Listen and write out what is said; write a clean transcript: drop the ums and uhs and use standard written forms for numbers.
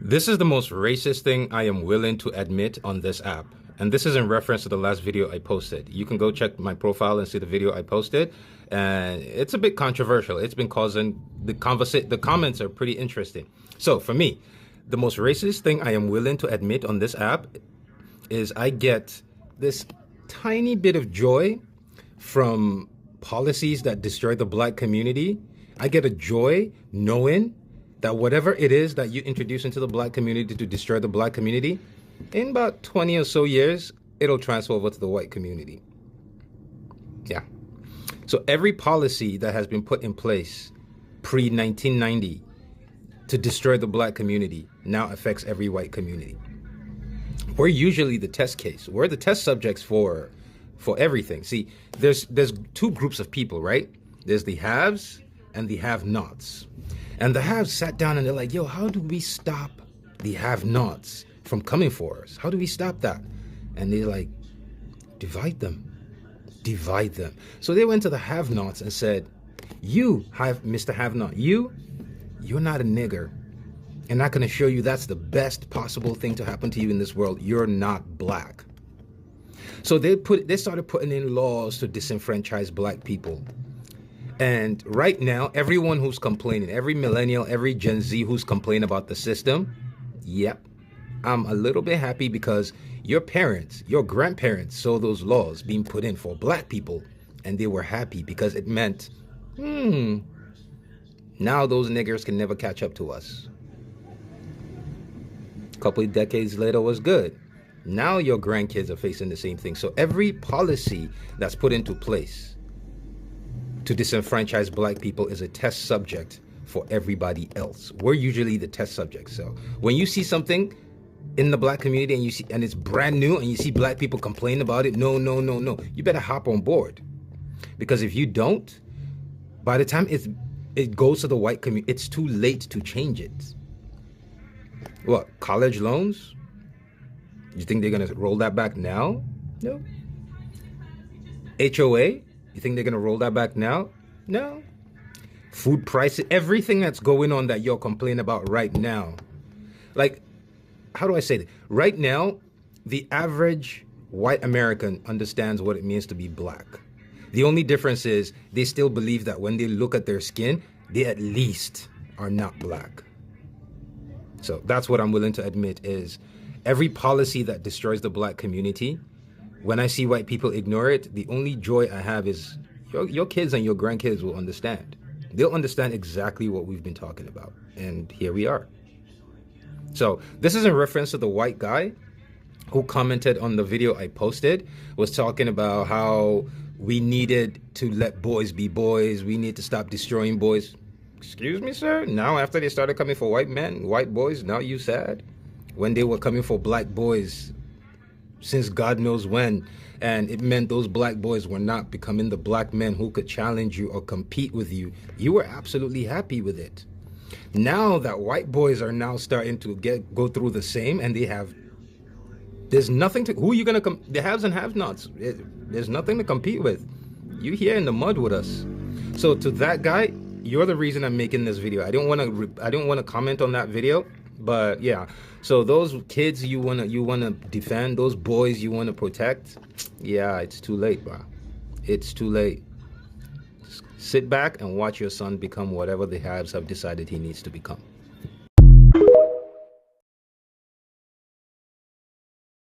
This is the most racist thing I am willing to admit on this app. And this is in reference to the last video I posted. You can go check my profile and see the video I posted. And it's a bit controversial. It's been causing the comments are pretty interesting. So for me, the most racist thing I am willing to admit on this app is I get this tiny bit of joy from policies that destroy the black community. I get a joy knowing that whatever it is that you introduce into the black community to destroy the black community, in about 20 or so years, it'll transfer over to the white community. Yeah. So every policy that has been put in place pre-1990 to destroy the black community now affects every white community. We're usually the test case. We're the test subjects for everything. See, there's two groups of people, right? There's the haves and the have-nots. And the haves sat down and they're like, yo, how do we stop the have-nots from coming for us? How do we stop that? And they're like, divide them. Divide them. So they went to the have-nots and said, you, Mr. Have-Not, you're not a nigger. And I can assure you that's the best possible thing to happen to you in this world. You're not black. So they started putting in laws to disenfranchise black people. And right now, everyone who's complaining, every millennial, every Gen Z who's complaining about the system, yep, I'm a little bit happy because your parents, your grandparents saw those laws being put in for black people, and they were happy because it meant, now those niggers can never catch up to us. A couple of decades later was good. Now your grandkids are facing the same thing. So every policy that's put into place to disenfranchise black people is a test subject for everybody else. We're usually the test subjects. So when you see something in the black community and it's brand new and you see black people complain about it, no, you better hop on board. Because if you don't, by the time it goes to the white community, it's too late to change it. What, college loans? You think they're gonna roll that back now? No. HOA? You think they're going to roll that back now? No. Food prices, everything that's going on that you're complaining about right now. Like, how do I say that? Right now, the average white American understands what it means to be black. The only difference is they still believe that when they look at their skin, they at least are not black. So that's what I'm willing to admit is every policy that destroys the black community, when I see white people ignore it, the only joy I have is your kids and your grandkids will understand. They'll understand exactly what we've been talking about. And here we are. So this is in reference to the white guy who commented on the video I posted, was talking about how we needed to let boys be boys. We need to stop destroying boys. Excuse me, sir? Now after they started coming for white men, white boys, now you sad? When they were coming for black boys, since God knows when, and it meant those black boys were not becoming the black men who could challenge you or compete with you, you were absolutely happy with it. Now that white boys are now starting to go through the same, and there's nothing to, who are you gonna the haves and have-nots, there's nothing to compete with. You here in the mud with us. So to that guy, you're the reason I'm making this video. I don't want to comment on that video. But yeah, so those kids you wanna defend, those boys you wanna protect, yeah, it's too late, bro. It's too late. Sit back and watch your son become whatever the haves have decided he needs to become.